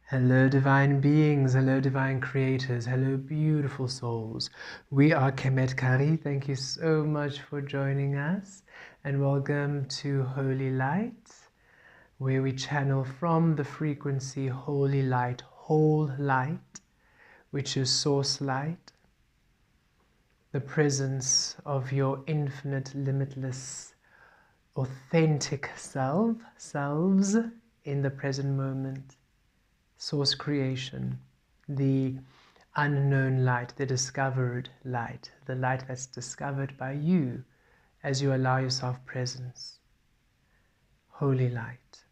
Hello divine beings, hello divine creators, hello beautiful souls. We are Kemet Kah-Ri. Thank you so much for joining us and welcome to Holy Light, where we channel from the frequency Holy Light, whole light, which is source light, the presence of your infinite, limitless, authentic selves in the present moment. Source creation, the unknown light, the discovered light, the light that's discovered by you as you allow yourself presence. Holy light.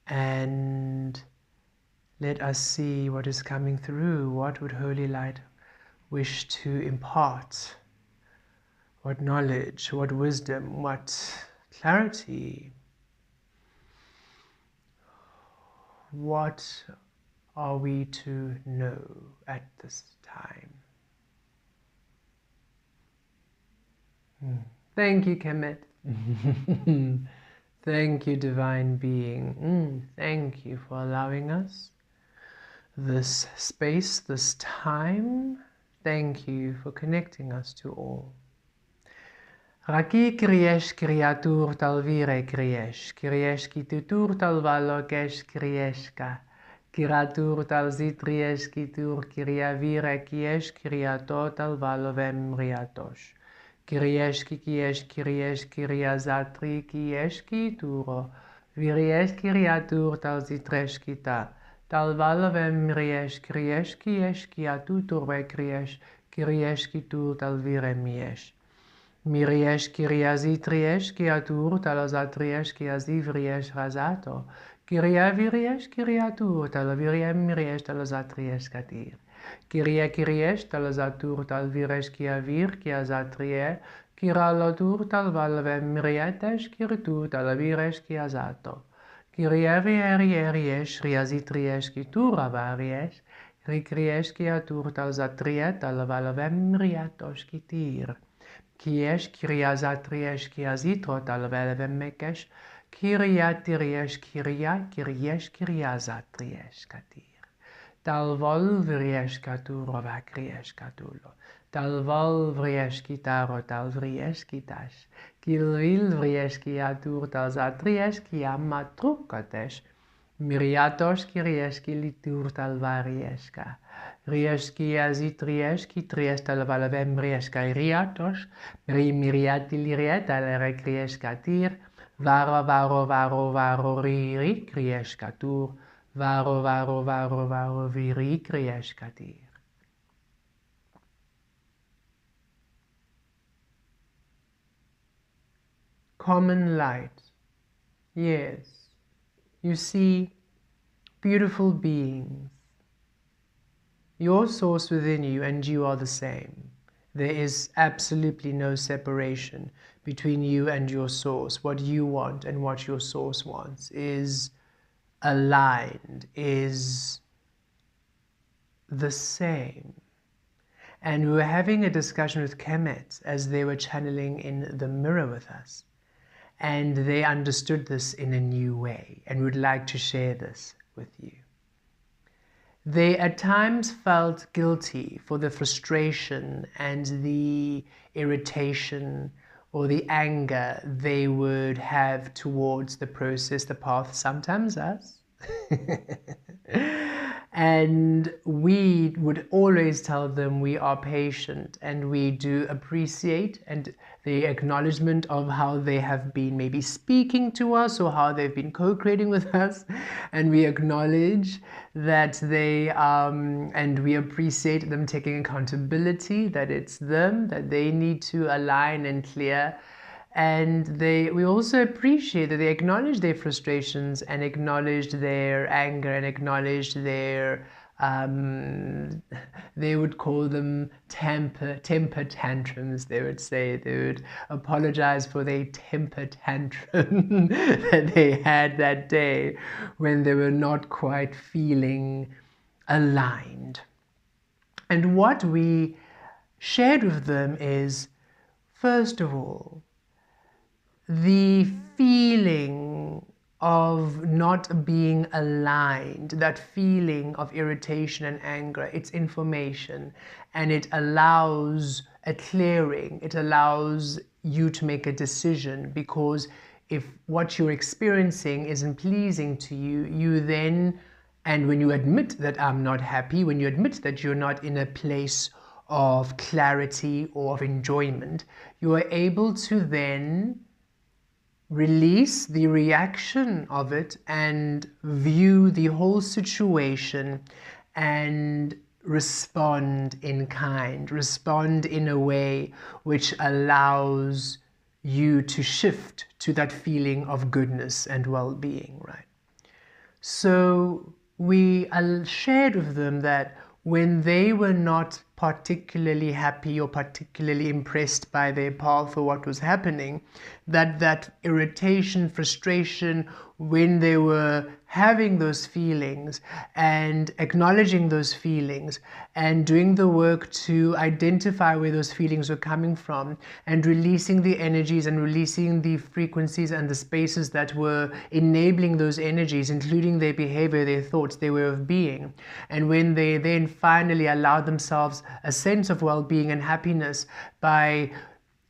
And let us see what is coming through. What would holy light wish to impart? What knowledge, what wisdom, what clarity? What are we to know at this time? Thank you, Kemet. Thank you, divine being. Thank you for allowing us this space, this time. Thank you for connecting us to all. Raki kriesh kriatur talvire kriesh ki tutur talvalokesh krieshka. Kiratur tal zitriesh kitur kiriavire kiesh kiriato talvalovem riatosh. Kiriesh kiriazatri kiesh kituro. Viriesh kiriatur tal zitresh kita. Talvalovem riesh kiesh kiatutur ve kriesh kitur talvire miesh. Miriesh kiriazitriesh kiatur talazatriesh kiazivriesh razato. Kiriaviriesh kiriatur talaviriem miriesh talazatriesh katir. Kiriesh talazatur talviresh kiavir kiazatrie. Kiralotur talvalvem mirietesh kiritur talaviresh kiazato. Kiriavieriesh riazitriesh kitura variesh. Rikriesh kiatur talzatrie talvalvem miriatosh kitir. Kiesh kiriazatriesh kiazitro talvelvemekesh. Kiriatiriesh kiriesh kiriazatriesh katir. Talvol vriesh katuro vakriesh katulo. Talvol vriesh kitaro talvriesh kitash. Kilvil vriesh kiatur talzatriesh kiamatrukatesh. Miriatos kiriesh kilitur talvarieshka. Rieski azitrieski triesta lavalavem rieska riatos, miriati lirieta rekrieska tir, varo riri krieska tur, varo viri krieska tir. Common light. Yes, you see beautiful beings. Your source within you and you are the same. There is absolutely no separation between you and your source. What you want and what your source wants is aligned, is the same. And we were having a discussion with Kemet as they were channeling in the mirror with us. And they understood this in a new way and would like to share this with you. They at times felt guilty for the frustration and the irritation or the anger they would have towards the process, the path, sometimes us. And we would always tell them we are patient and we do appreciate and the acknowledgement of how they have been maybe speaking to us or how they've been co-creating with us, and we acknowledge that they and we appreciate them taking accountability, that it's them, that they need to align and clear. And we also appreciate that they acknowledge their frustrations and acknowledged their anger and acknowledged their they would call them temper tantrums. They would say, they would apologize for their temper tantrum that they had that day when they were not quite feeling aligned. And what we shared with them is, first of all, the feeling of not being aligned, that feeling of irritation and anger. It's information, and it allows a clearing. It allows you to make a decision, because if what you're experiencing isn't pleasing to you, you then, and when you admit that I'm not happy, when you admit that you're not in a place of clarity or of enjoyment, you are able to then release the reaction of it and view the whole situation and respond in kind, respond in a way which allows you to shift to that feeling of goodness and well-being, right? So we shared with them that when they were not particularly happy or particularly impressed by their path or what was happening, that irritation, frustration, when they were having those feelings and acknowledging those feelings and doing the work to identify where those feelings were coming from and releasing the energies and releasing the frequencies and the spaces that were enabling those energies, including their behavior, their thoughts, their way of being. And when they then finally allowed themselves a sense of well-being and happiness by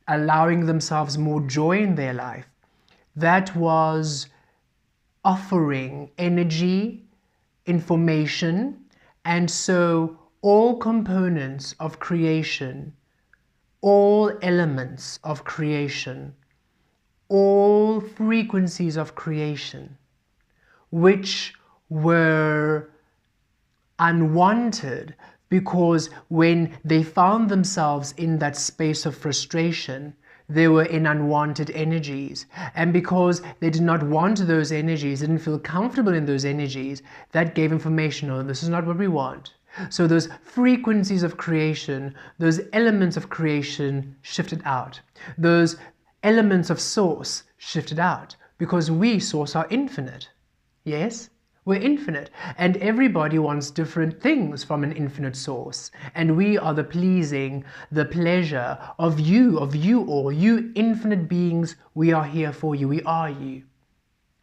allowing themselves more joy in their life, that was offering energy, information, and so all components of creation, all elements of creation, all frequencies of creation, which were unwanted, because when they found themselves in that space of frustration, they were in unwanted energies. And because they did not want those energies, didn't feel comfortable in those energies, that gave information, oh, this is not what we want. So those frequencies of creation, those elements of creation shifted out. Those elements of source shifted out, because we, source, are infinite. Yes? We're infinite, and everybody wants different things from an infinite source. And we are the pleasing, the pleasure of you all. You infinite beings, we are here for you. We are you,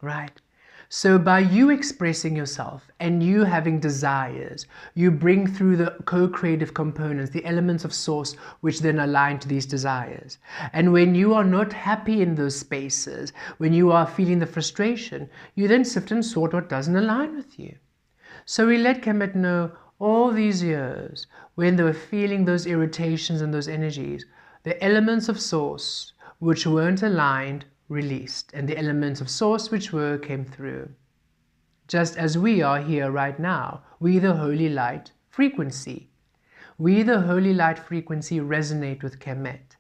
right? So by you expressing yourself and you having desires, you bring through the co-creative components, the elements of source, which then align to these desires. And when you are not happy in those spaces, when you are feeling the frustration, you then sift and sort what doesn't align with you. So we let Kemet know all these years, when they were feeling those irritations and those energies, the elements of source which weren't aligned released, and the elements of source which were came through. Just as we are here right now, we the holy light frequency. We the holy light frequency resonate with Kemet.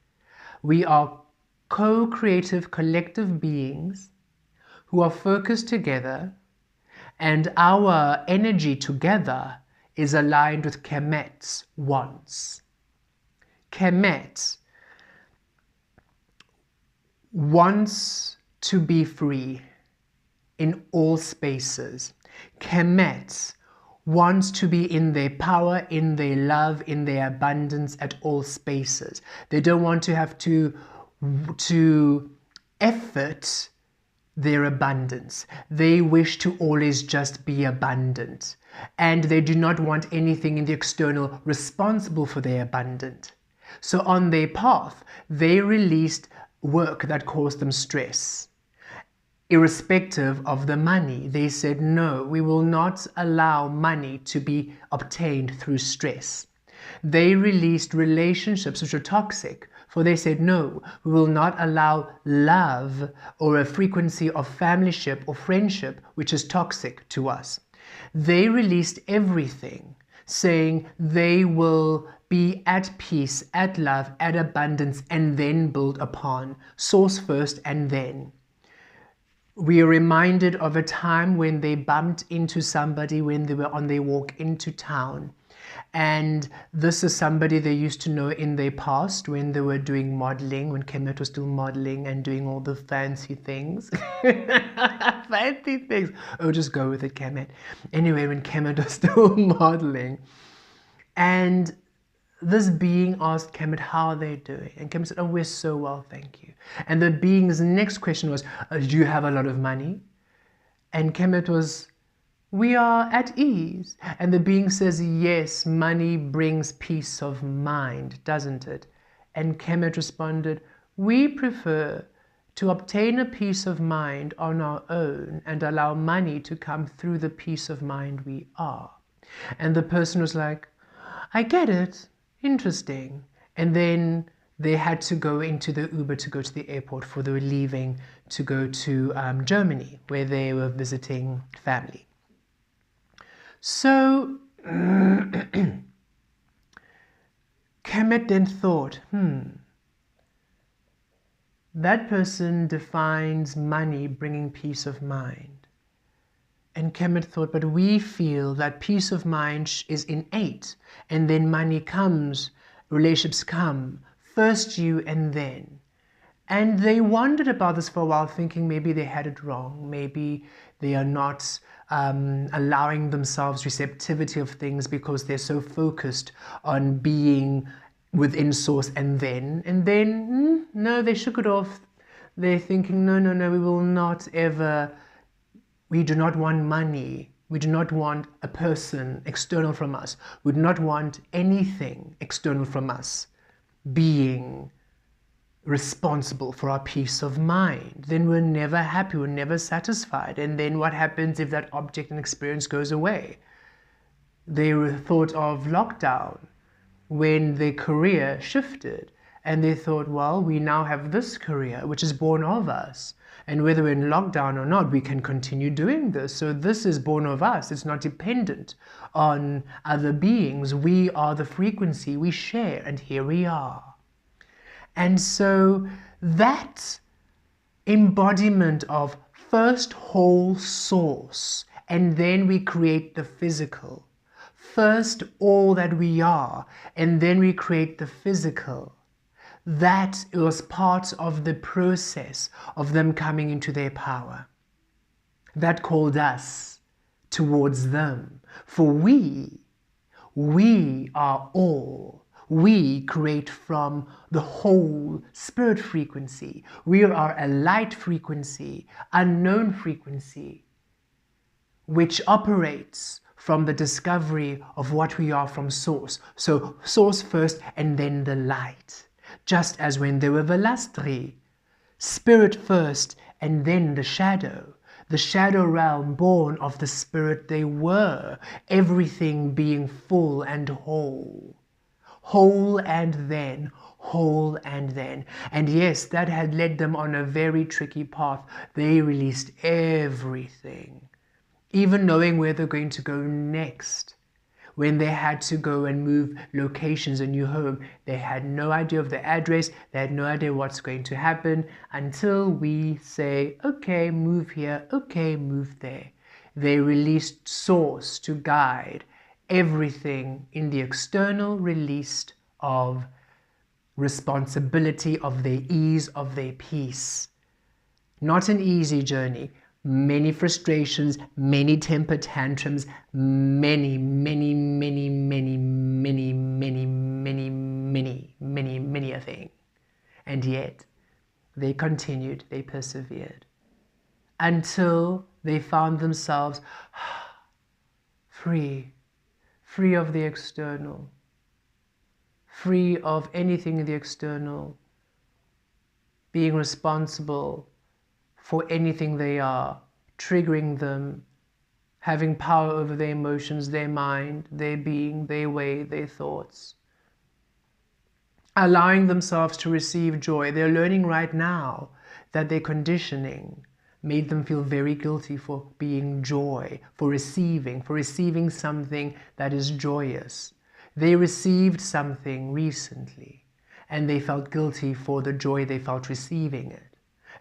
We are co-creative collective beings who are focused together, and our energy together is aligned with Kemet's wants. Kemet wants to be free in all spaces. Kemet wants to be in their power, in their love, in their abundance at all spaces. They don't want to have to effort their abundance. They wish to always just be abundant, and they do not want anything in the external responsible for their abundance. So on their path, they released work that caused them stress. Irrespective of the money, they said, no, we will not allow money to be obtained through stress. They released relationships which were toxic, for they said, no, we will not allow love or a frequency of familyship or friendship which is toxic to us. They released everything, saying they will be at peace, at love, at abundance, and then build upon. Source first and then. We are reminded of a time when they bumped into somebody when they were on their walk into town. And this is somebody they used to know in their past when they were doing modeling, when Kemet was still modeling and doing all the fancy things. Fancy things. Oh, just go with it, Kemet. Anyway, when Kemet was still modeling. And this being asked Kemet how they're doing. And Kemet said, oh, we're so well, thank you. And the being's next question was, do you have a lot of money? And Kemet was, we are at ease. And the being says, yes, money brings peace of mind, doesn't it? And Kemet responded, we prefer to obtain a peace of mind on our own and allow money to come through the peace of mind we are. And the person was like, I get it, interesting. And then they had to go into the Uber to go to the airport, for they were leaving to go to Germany, where they were visiting family. So Kemet then thought, that person defines money bringing peace of mind. And Kemet thought, but we feel that peace of mind is innate, and then money comes, relationships come, first you and then. And they wondered about this for a while, thinking maybe they had it wrong, maybe they are not allowing themselves receptivity of things because they're so focused on being within source and then no, they shook it off. They're thinking, no, we will not ever, we do not want money, we do not want a person external from us, we do not want anything external from us being responsible for our peace of mind. Then we're never happy, we're never satisfied. And then what happens if that object and experience goes away? They thought of lockdown when their career shifted, and they thought, well, we now have this career which is born of us, and whether we're in lockdown or not, we can continue doing this. So this is born of us, it's not dependent on other beings. We are the frequency, we share, and here we are. And so that embodiment of first whole source, and then we create the physical. First all that we are, and then we create the physical. That was part of the process of them coming into their power. That called us towards them. For we are all. We create from the whole spirit frequency. We are a light frequency, unknown frequency, which operates from the discovery of what we are from source. So source first and then the light. Just as when they were Velastri, spirit first and then the shadow realm born of the spirit they were, everything being full and whole. Whole and then, whole and then. And yes, that had led them on a very tricky path. They released everything, even knowing where they're going to go next. When they had to go and move locations, a new home, they had no idea of the address, they had no idea what's going to happen until we say, okay, move here, okay, move there. They released source to guide everything in the external, released of responsibility, of their ease, of their peace. Not an easy journey. Many frustrations, many temper tantrums, many a thing. And yet, they continued, they persevered, until they found themselves free of the external, free of anything in the external, being responsible for anything they are, triggering them, having power over their emotions, their mind, their being, their way, their thoughts. Allowing themselves to receive joy. They're learning right now that their conditioning made them feel very guilty for being joy, for receiving something that is joyous. They received something recently, and they felt guilty for the joy they felt receiving it.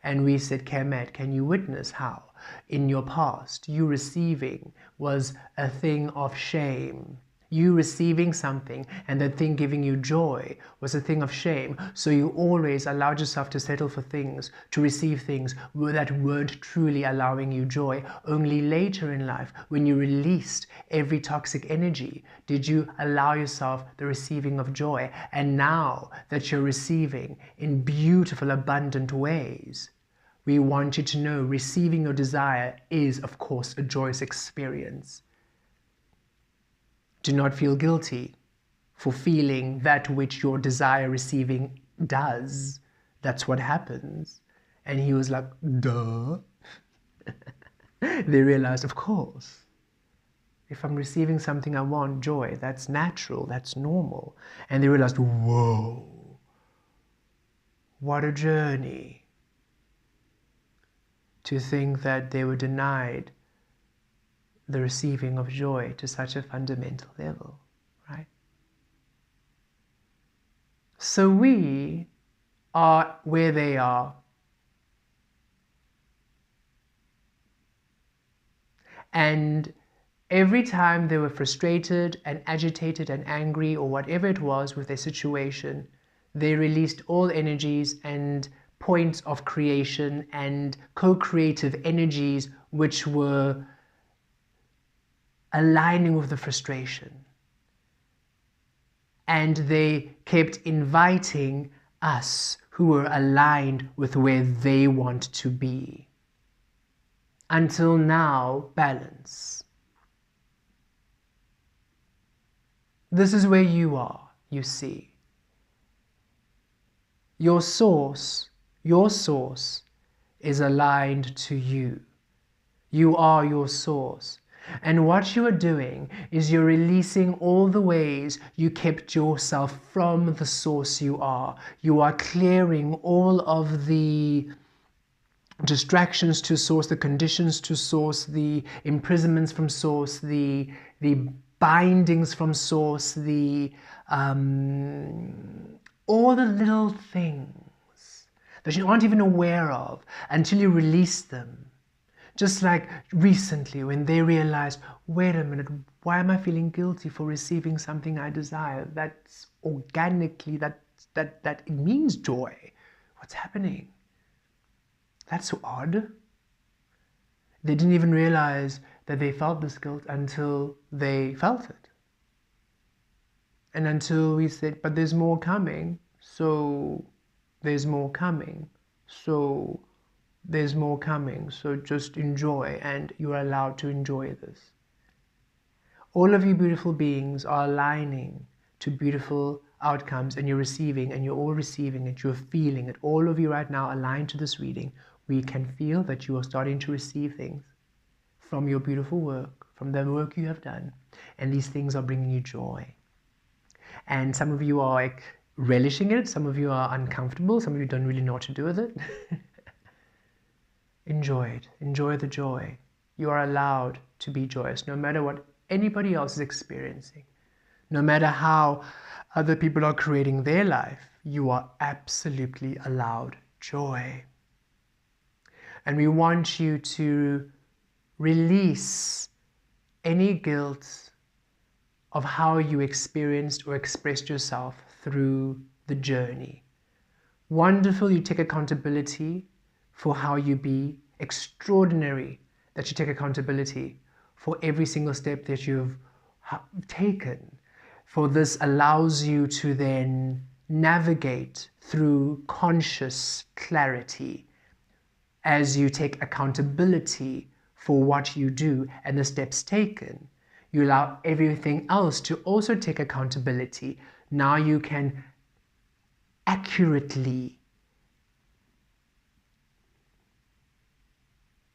And we said, Kemet, can you witness how in your past you receiving was a thing of shame? You receiving something and that thing giving you joy was a thing of shame. So you always allowed yourself to settle for things, to receive things that weren't truly allowing you joy. Only later in life, when you released every toxic energy, did you allow yourself the receiving of joy. And now that you're receiving in beautiful, abundant ways, We want you to know receiving your desire is, of course, a joyous experience. Do not feel guilty for feeling that which your desire receiving does. That's what happens. And he was like, duh. They realized, of course, if I'm receiving something I want, joy, that's natural, that's normal. And they realized, whoa, what a journey to think that they were denied the receiving of joy to such a fundamental level, right? So we are where they are. And every time they were frustrated and agitated and angry or whatever it was with their situation, they released all energies and points of creation and co-creative energies which were aligning with the frustration. And they kept inviting us who were aligned with where they want to be. Until now, balance. This is where you are, you see. Your source is aligned to you. You are your source. And what you are doing is you're releasing all the ways you kept yourself from the source you are. You are clearing all of the distractions to source, the conditions to source, the imprisonments from source, the bindings from source, all the little things that you aren't even aware of until you release them. Just like recently when they realized, wait a minute, why am I feeling guilty for receiving something I desire? That's organically, that it means joy. What's happening? That's so odd. They didn't even realize that they felt this guilt until they felt it. And until we said, but there's more coming, so there's more coming, so there's more coming, so just enjoy, and you are allowed to enjoy this. All of you beautiful beings are aligning to beautiful outcomes, and you're receiving, and you're all receiving it, you're feeling it. All of you right now aligned to this reading, we can feel that you are starting to receive things from your beautiful work, from the work you have done, and these things are bringing you joy. And some of you are like relishing it, some of you are uncomfortable, some of you don't really know what to do with it. Enjoy it. Enjoy the joy. You are allowed to be joyous, no matter what anybody else is experiencing. No matter how other people are creating their life, you are absolutely allowed joy. And we want you to release any guilt of how you experienced or expressed yourself through the journey. Wonderful, you take accountability for how you be. Extraordinary that you take accountability for every single step that you've taken. For this allows you to then navigate through conscious clarity as you take accountability for what you do and the steps taken. You allow everything else to also take accountability. Now you can accurately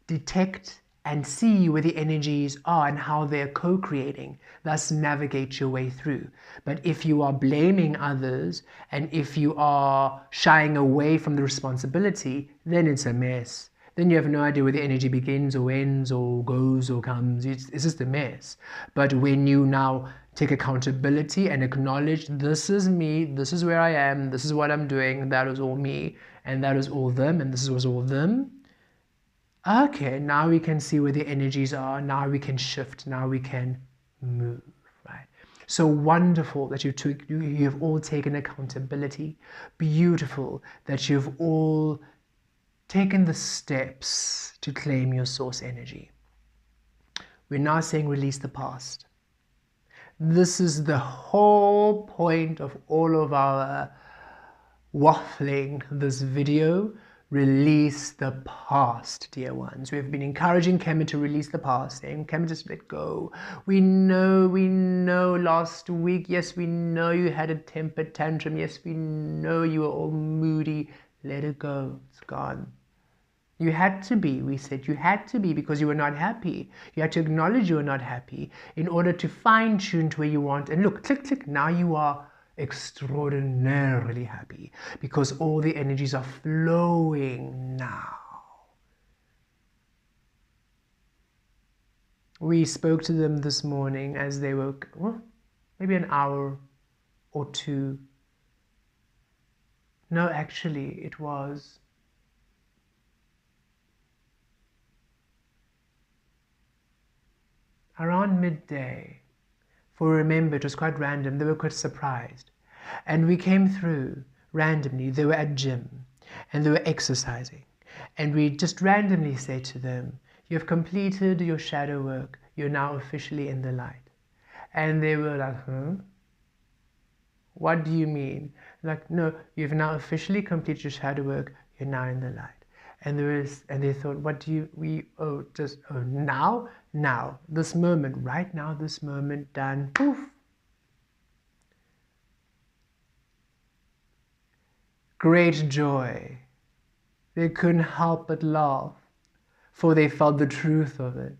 detect and see where the energies are and how they're co-creating, thus navigate your way through. But if you are blaming others and if you are shying away from the responsibility, then it's a mess. Then you have no idea where the energy begins or ends or goes or comes. It's just a mess. But when you now take accountability and acknowledge, this is me, this is where I am, this is what I'm doing, that was all me, and that was all them, and this was all them. Okay, now we can see where the energies are, now we can shift, now we can move, right? So wonderful that you have all taken accountability. Beautiful that you've all taken the steps to claim your source energy. We're now saying release the past. This is the whole point of all of our waffling this video, Release the past, dear ones. We have been encouraging Kemet to release the past, saying, Kemet, just let go. We know last week, yes, we know you had a temper tantrum. Yes, we know you were all moody. Let it go. It's gone. You had to be, we said, you had to be because you were not happy. You had to acknowledge you were not happy in order to fine-tune to where you want. And look, click, click, now you are extraordinarily happy because all the energies are flowing now. We spoke to them this morning as they woke, well, maybe an hour or two. No, actually, it was around midday. For remember, it was quite random. They were quite surprised. And we came through randomly. They were at gym and they were exercising. And we just randomly said to them, you have completed your shadow work. You're now officially in the light. And they were like, huh? What do you mean? Like, no, you've now officially completed your shadow work. You're now in the light. And they thought, what do you, now, this moment, right now, this moment, done, poof. Great joy. They couldn't help but laugh, for they felt the truth of it.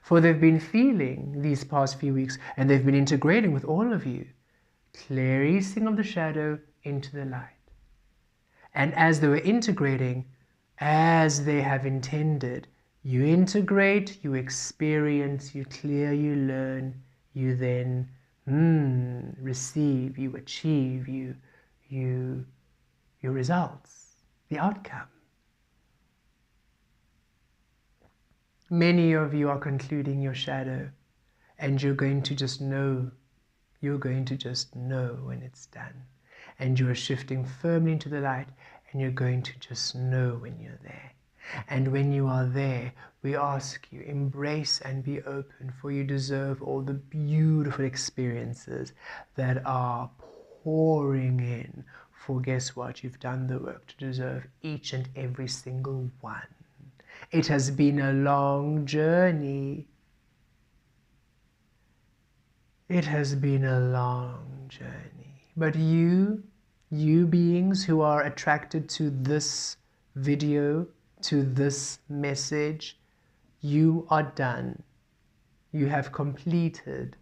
For they've been feeling these past few weeks, and they've been integrating with all of you, cleansing of the shadow into the light. And as they were integrating, as they have intended, you integrate, you experience, you clear, you learn, you then receive, you achieve, your results, the outcome. Many of you are concluding your shadow, and you're going to just know when it's done. And you are shifting firmly into the light, and you're going to just know when you're there. And when you are there, we ask you, embrace and be open, for you deserve all the beautiful experiences that are pouring in. For guess what? You've done the work to deserve each and every single one. It has been a long journey. It has been a long journey. But you beings who are attracted to this video, to this message, you are done. You have completed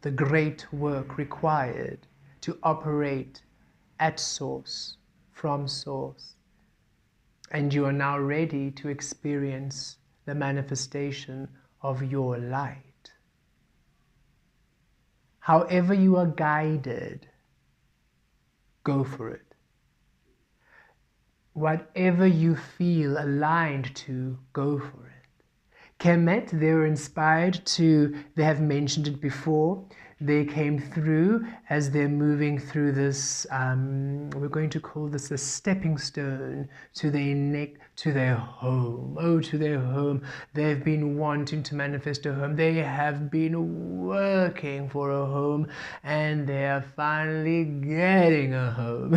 the great work required to operate at source, from source. And you are now ready to experience the manifestation of your light. However you are guided, go for it. Whatever you feel aligned to, go for it. Kemet, they were inspired to, they have mentioned it before, they came through as they're moving through this, we're going to call this a stepping stone to their home. Oh, to their home. They've been wanting to manifest a home. They have been working for a home, and they are finally getting a home.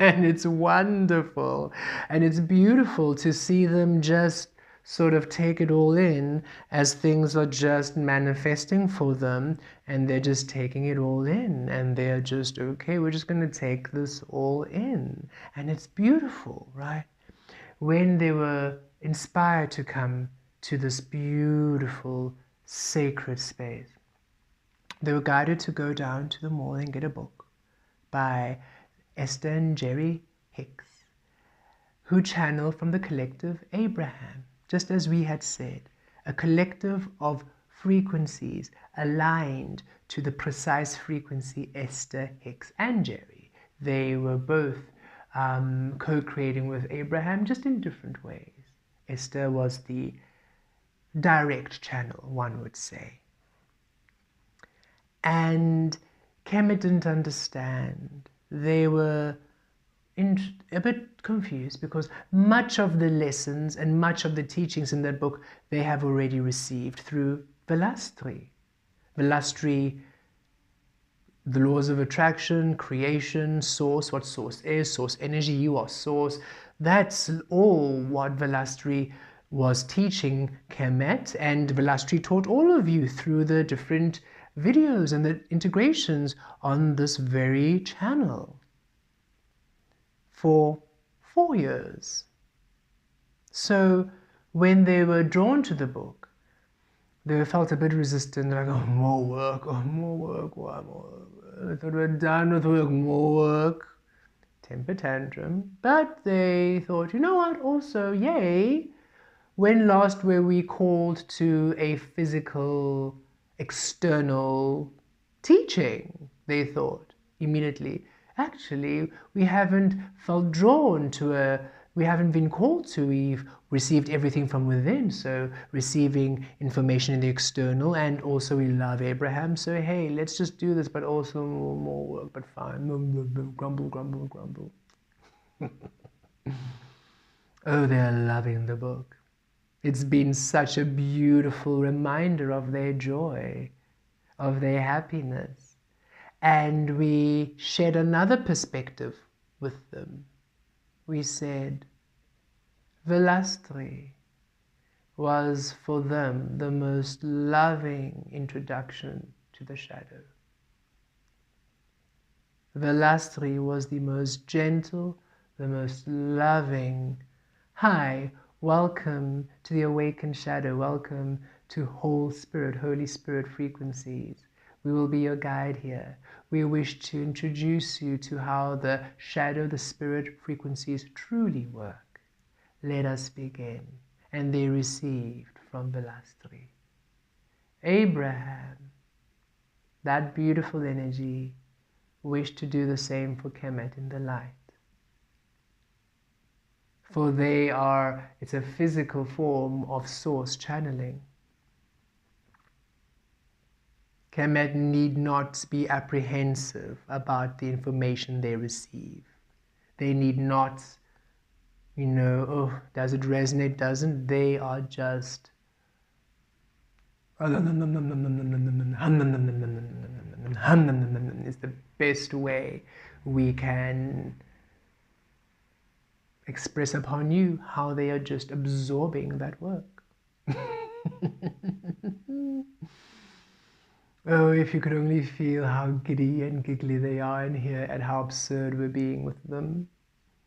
And it's wonderful. And it's beautiful to see them just sort of take it all in as things are just manifesting for them, and they're just taking it all in, and they're just, okay, we're just going to take this all in. And it's beautiful, right? When they were inspired to come to this beautiful sacred space, they were guided to go down to the mall and get a book by Esther and Jerry Hicks, who channel from the collective Abraham. Just as we had said, a collective of frequencies aligned to the precise frequency Esther, Hicks, and Jerry. They were both co-creating with Abraham, just in different ways. Esther was the direct channel, one would say. And Kemet didn't understand. They were a bit confused because much of the lessons and much of the teachings in that book they have already received through Velastri. Velastri, the laws of attraction, creation, source, what source is, source energy, you are source, That's all what Velastri was teaching Kemet, and Velastri taught all of you through the different videos and the integrations on this very channel for 4 years. So when they were drawn to the book, they felt a bit resistant, like, oh, more work, why more work? I thought we're done with work, more work. Temper tantrum. But they thought, you know what, also, yay, when last were we called to a physical, external teaching? They thought immediately. Actually, we haven't felt drawn to we haven't been called to, we've received everything from within, so receiving information in the external, and also we love Abraham, so hey, let's just do this, but also more work, but fine, grumble, grumble, grumble. Oh, they're loving the book. It's been such a beautiful reminder of their joy, of their happiness. And we shared another perspective with them. We said, Velastri was for them the most loving introduction to the shadow. Velastri was the most gentle, the most loving. Hi, welcome to the awakened shadow. Welcome to Holy Spirit frequencies. We will be your guide here. We wish to introduce you to how the shadow, the spirit frequencies truly work. Let us begin. And they received from Velastri. Abraham, that beautiful energy, wished to do the same for Kemet in the light. For it's a physical form of source channeling. Kemet need not be apprehensive about the information they receive. They need not, oh, does it resonate, doesn't? They are just is the best way we can express upon you how they are just absorbing that work. Oh, if you could only feel how giddy and giggly they are in here and how absurd we're being with them.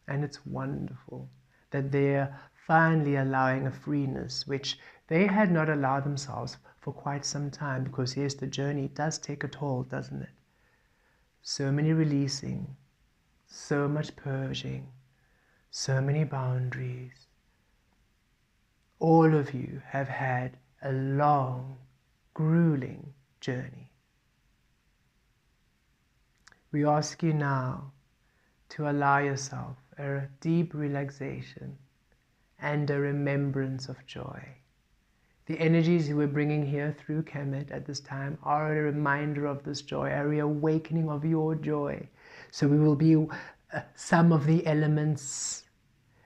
And it's wonderful that they're finally allowing a freeness which they had not allowed themselves for quite some time, because yes, the journey does take a toll, doesn't it? So many releasing, so much purging, so many boundaries. All of you have had a long, grueling journey. We ask you now to allow yourself a deep relaxation and a remembrance of joy. The energies you were bringing here through Kemet at this time are a reminder of this joy, a reawakening of your joy. So we will be some of the elements,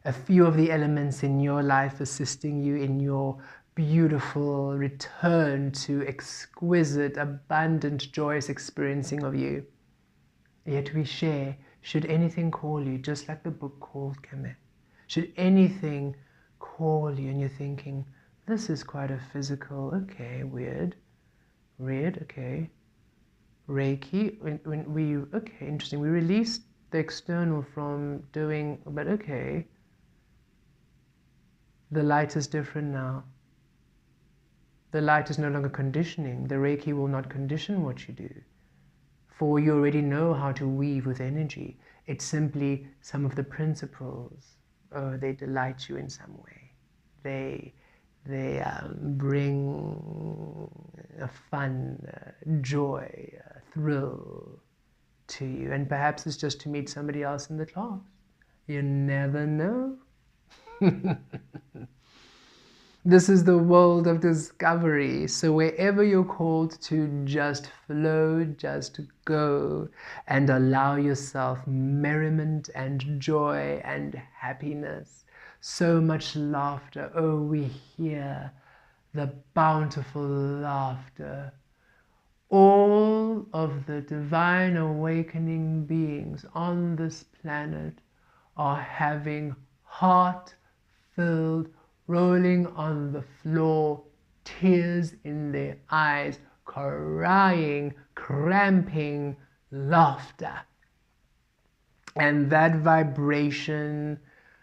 a few of the elements in your life assisting you in your beautiful return to exquisite, abundant, joyous experiencing of you. Yet we share, should anything call you, just like the book called Kemet, should anything call you and you're thinking, this is quite a physical, okay, weird, okay, Reiki, okay, interesting, we released the external from doing, but okay, the light is different now. The light is no longer conditioning. The Reiki will not condition what you do, for you already know how to weave with energy. It's simply some of the principles. They delight you in some way. They bring a fun, joy, thrill to you. And perhaps it's just to meet somebody else in the class. You never know. This is the world of discovery. So wherever you're called to, just flow, just go, and allow yourself merriment and joy and happiness. So much laughter. Oh, we hear the bountiful laughter. All of the divine awakening beings on this planet are having heart-filled, rolling on the floor, tears in their eyes, crying, cramping, laughter. And that vibration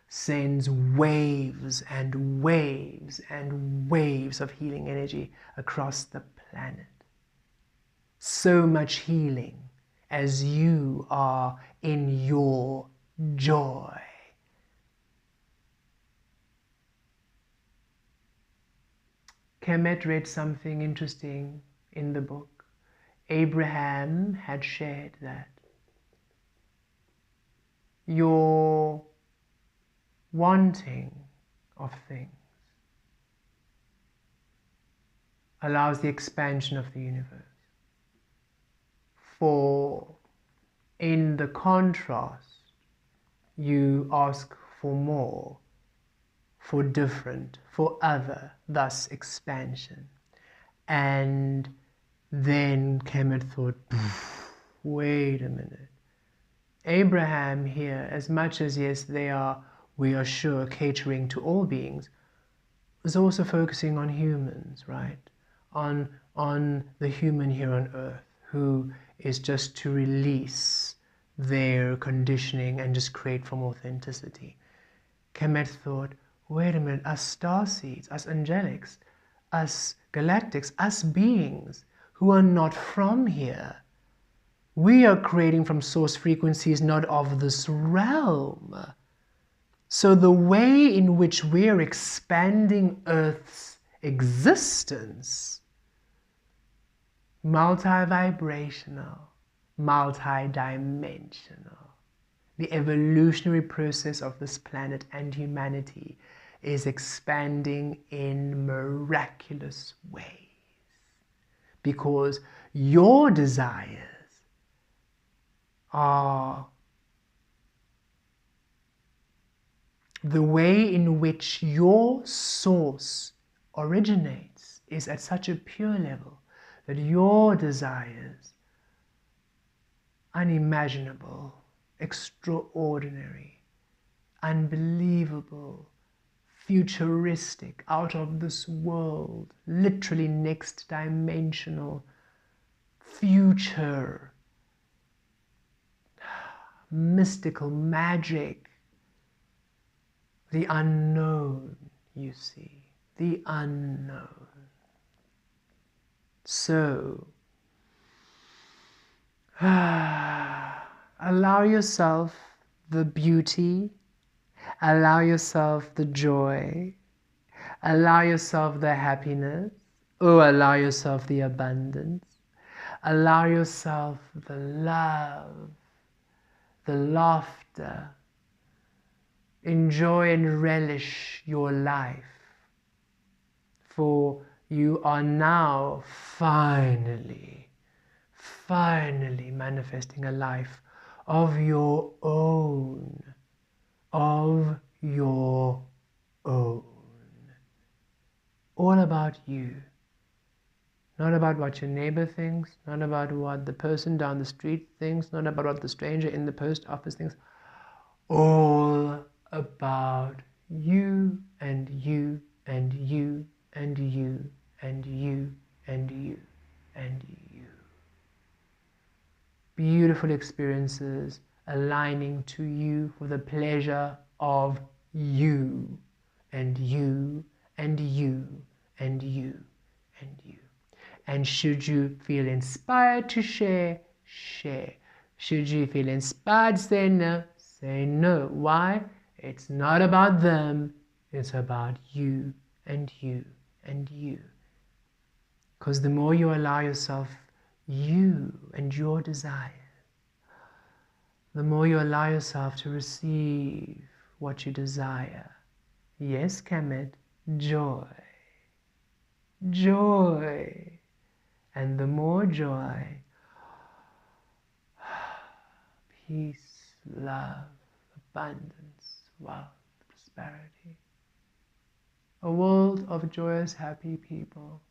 sends waves and waves and waves of healing energy across the planet. So much healing as you are in your joy. Kemet read something interesting in the book. Abraham had shared that your wanting of things allows the expansion of the universe. For in the contrast, you ask for more, for different, for other, thus expansion. And then Kemet thought, wait a minute. Abraham here, as much as yes, we are sure, catering to all beings, was also focusing on humans, right? On the human here on earth, who is just to release their conditioning and just create from authenticity. Kemet thought, wait a minute, us starseeds, us angelics, us galactics, us beings who are not from here, we are creating from source frequencies not of this realm. So the way in which we are expanding Earth's existence, multi-vibrational, multi-dimensional, the evolutionary process of this planet and humanity is expanding in miraculous ways. Because your desires are the way in which your source originates is at such a pure level that your desires, unimaginable, extraordinary, unbelievable, futuristic, out of this world, literally next dimensional, future, mystical magic, the unknown, you see, the unknown. So, allow yourself the beauty, allow yourself the joy, allow yourself the happiness, or allow yourself the abundance, allow yourself the love, the laughter. Enjoy and relish your life, for you are now finally manifesting a life of your own, of your own. All about you. Not about what your neighbor thinks, not about what the person down the street thinks, not about what the stranger in the post office thinks. All about you and you and you and you and you and you and you. Beautiful experiences aligning to you for the pleasure of you and you and you and you and you. And should you feel inspired to share, share. Should you feel inspired to say no, say no. Why? It's not about them, it's about you and you and you. Because the more you allow yourself you and your desires, the more you allow yourself to receive what you desire. Yes, Kemet, joy. Joy. And the more joy, peace, love, abundance, wealth, prosperity. A world of joyous, happy people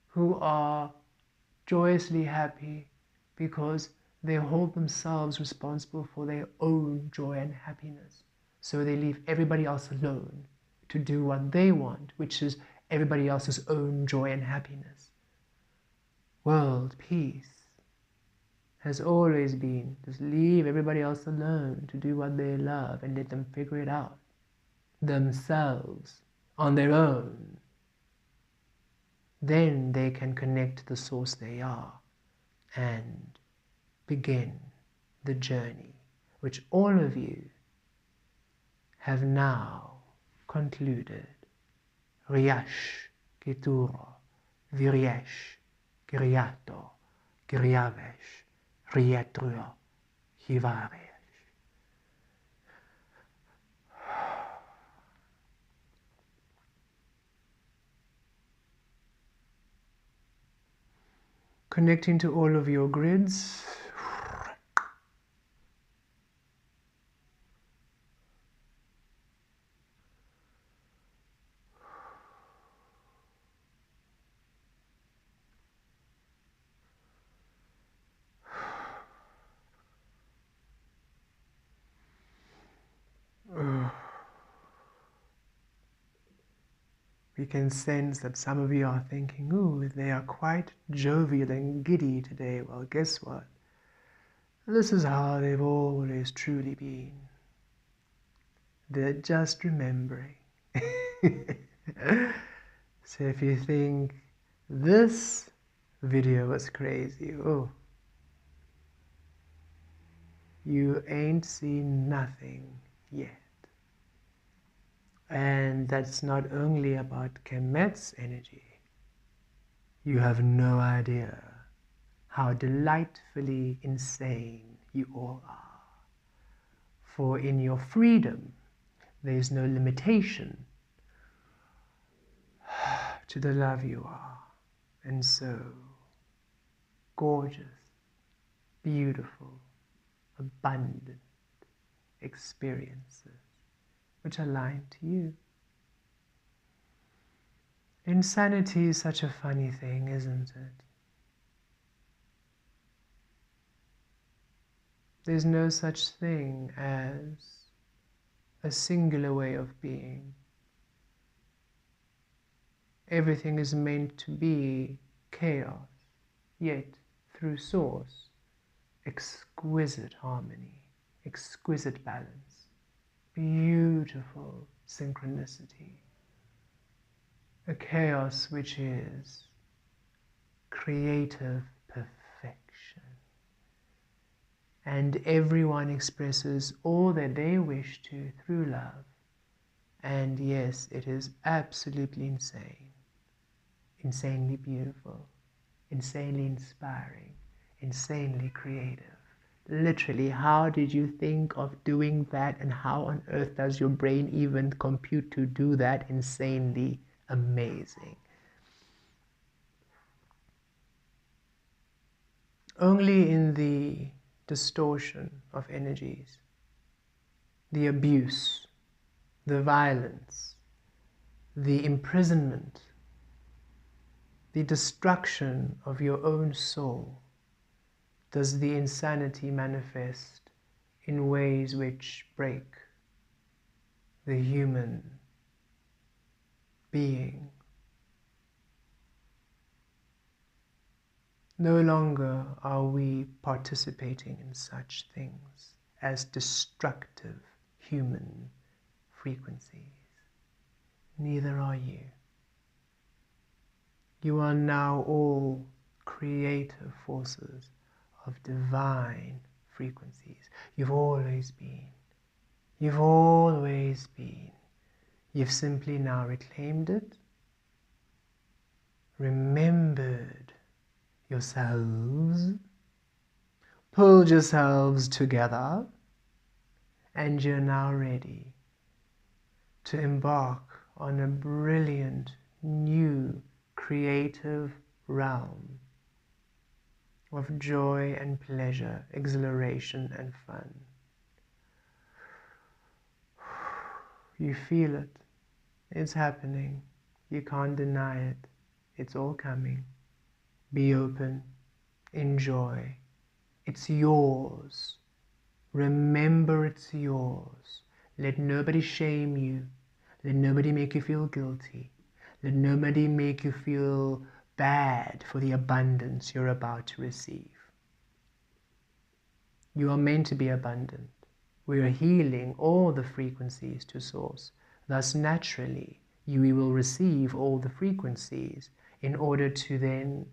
who are joyously happy because they hold themselves responsible for their own joy and happiness. So they leave everybody else alone to do what they want, which is everybody else's own joy and happiness. World peace has always been just leave everybody else alone to do what they love and let them figure it out themselves on their own. Then they can connect to the source they are and begin the journey which all of you have now concluded. Riash, Kituro, Viriesh, Kiriato, Kiriavesh, Rietruo, Hivaresh. Connecting to all of your grids. We can sense that some of you are thinking, ooh, they are quite jovial and giddy today. Well, guess what? This is how they've always truly been. They're just remembering. So if you think this video was crazy, oh, you ain't seen nothing yet. And that's not only about Kemet's energy. You have no idea how delightfully insane you all are. For in your freedom, there is no limitation to the love you are. And so, gorgeous, beautiful, abundant experiences which align to you. Insanity is such a funny thing, isn't it? There's no such thing as a singular way of being. Everything is meant to be chaos, yet through source, exquisite harmony, exquisite balance, beautiful synchronicity. A chaos which is creative perfection. And everyone expresses all that they wish to through love. And yes, it is absolutely insane. Insanely beautiful, insanely inspiring, insanely creative. Literally, how did you think of doing that, and how on earth does your brain even compute to do that? Insanely amazing. Only in the distortion of energies, the abuse, the violence, the imprisonment, the destruction of your own soul, does the insanity manifest in ways which break the human being. No longer are we participating in such things as destructive human frequencies. Neither are you. You are now all creative forces of divine frequencies. You've always been. You've always been. You've simply now reclaimed it, remembered yourselves, pulled yourselves together, and you're now ready to embark on a brilliant, new, creative realm of joy and pleasure, exhilaration and fun. You feel it. It's happening. You can't deny it. It's all coming. Be open. Enjoy. It's yours. Remember it's yours. Let nobody shame you. Let nobody make you feel guilty. Let nobody make you feel bad for the abundance you're about to receive. You are meant to be abundant. We are healing all the frequencies to source. Thus, naturally, you will receive all the frequencies in order to then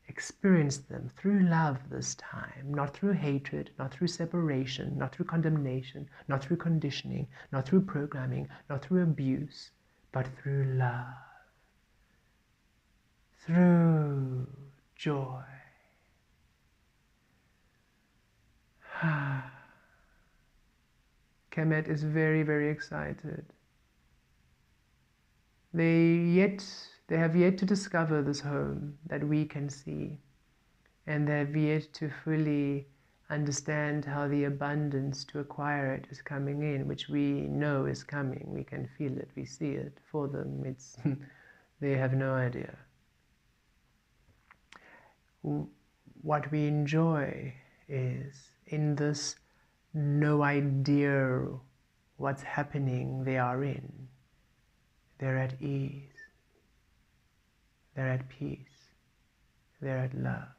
experience them through love this time, not through hatred, not through separation, not through condemnation, not through conditioning, not through programming, not through abuse, but through love, through joy. Kemet is very, very excited. They have yet to discover this home that we can see, and they have yet to fully understand how the abundance to acquire it is coming in, which we know is coming. We can feel it, we see it. For them, it's they have no idea. What we enjoy is in this no idea what's happening they are in. They're at ease, they're at peace, they're at love,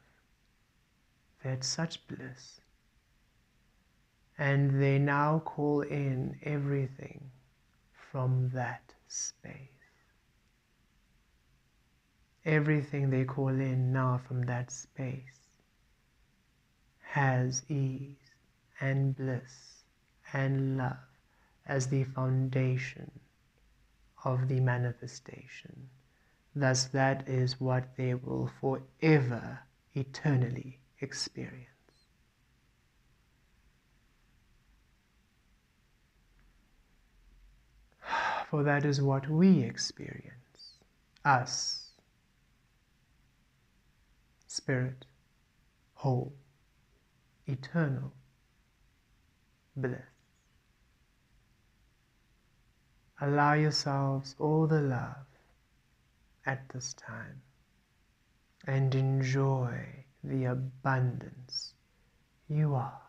they're at such bliss. And they now call in everything from that space. Everything they call in now from that space has ease and bliss and love as the foundation of the manifestation. Thus, that is what they will forever, eternally experience. For that is what we experience, us, spirit, whole, eternal bliss. Allow yourselves all the love at this time and enjoy the abundance you are.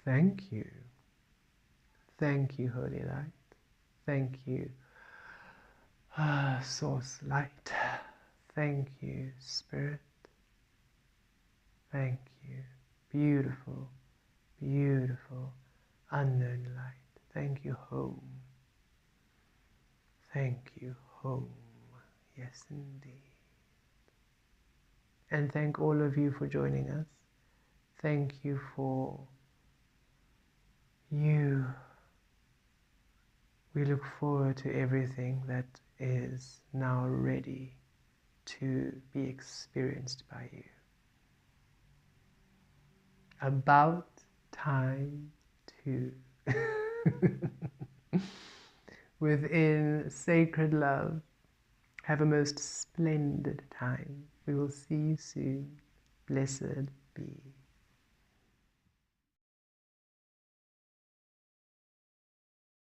Thank you. Thank you, Holy Light. Thank you, Source Light. Thank you, Spirit. Thank you, beautiful, beautiful, unknown light. Thank you, home. Thank you, home. Yes, indeed. And thank all of you for joining us. Thank you for you. We look forward to everything that is now ready to be experienced by you. About time to, within sacred love, have a most splendid time. We will see you soon. Blessed be.